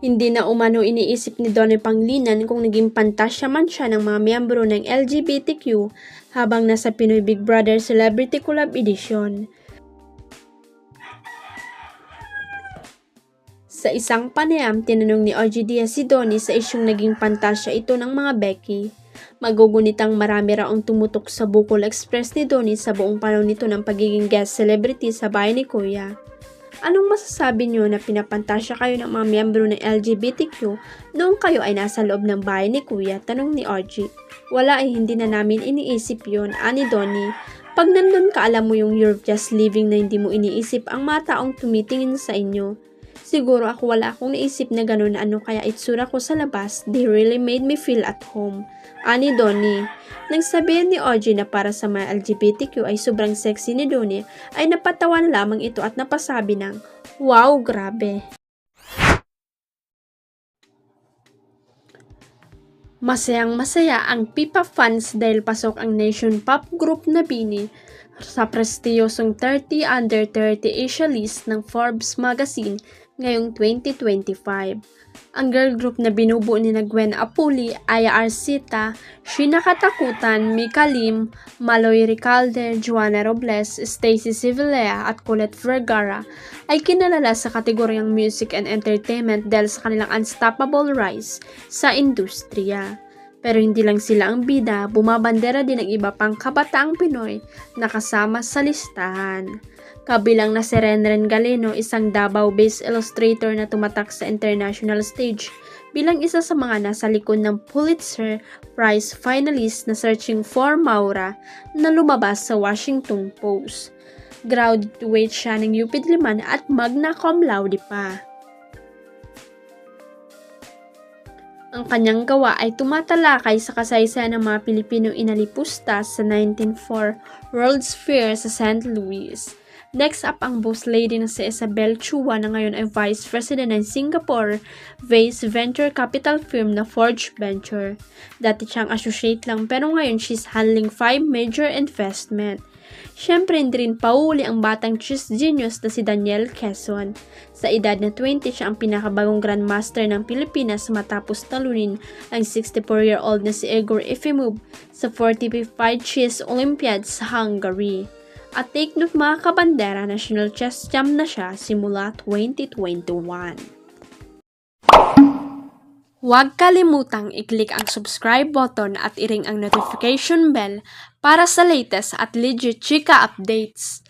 Hindi na umano iniisip ni Donnie Panglinan kung naging pantasya man siya ng mga miyembro ng LGBTQ habang nasa Pinoy Big Brother Celebrity Collab Edition. Sa isang panayam, tinanong ni OG Diaz si Donnie sa isyong naging pantasya ito ng mga Becky. Magugunitang marami raong tumutok sa Bukol Express ni Donnie sa buong panahon nito ng pagiging guest celebrity sa bahay ni Kuya. Anong masasabi niyo na pinapantasya kayo ng mga miyembro ng LGBTQ noong kayo ay nasa loob ng bahay ni Kuya? Tanong ni OG. Wala hindi na namin iniisip yun, ani Donnie. Pag nandun ka alam mo yung you're just living na hindi mo iniisip ang mga taong tumitingin sa inyo. Siguro wala akong naisip na ganun kaya itsura ko sa labas, they really made me feel at home. Ani Donnie. Nang sabihin ni OG na para sa mga LGBTQ ay sobrang sexy ni Donnie, ay napatawa na lamang ito at napasabi ng, wow, grabe. Masayang-masaya ang Pipa fans dahil pasok ang Nation Pop Group na BINI sa prestiyosong 30 Under 30 Asia list ng Forbes magazine ngayong 2025. Ang girl group na binubuo ni Gwen Apuli, Aya Arcita, Sheena Katakutan, Mika Lim, Maloy Recalde, Joanna Robles, Stacy Sivilea at Colette Vergara ay kinalala sa kategoryang music and entertainment dahil sa kanilang unstoppable rise sa industriya. Pero hindi lang sila ang bida, bumabandera din ang iba pang kabataang Pinoy na kasama sa listahan. Kabilang na si Renren Galeno, isang Davao-based illustrator na tumatak sa international stage bilang isa sa mga nasa likod ng Pulitzer Prize finalist na Searching for Maura na lumabas sa Washington Post. Graduate siya ng UP Diliman at magna cum laude pa. Ang kanyang gawa ay tumatalakay sa kasaysayan ng mga Pilipinong inalipusta sa 1904 World's Fair sa St. Louis. Next up ang boss lady na si Isabel Chua na ngayon ay Vice President ng Singapore-based venture capital firm na Forge Venture. Dati siyang associate lang pero ngayon she's handling 5 major investment. Siyempre hindi rin pauli ang batang chess genius na si Daniel Quezon. Sa edad na 20 siya ang pinakabagong grandmaster ng Pilipinas matapos talunin ang 64-year-old na si Igor Efimov sa 45 Chess Olympiad sa Hungary. At take note mga kabandera, national chess champ na siya simula 2021. Huwag kalimutang i-click ang subscribe button at i-ring ang notification bell para sa latest at legit chika updates.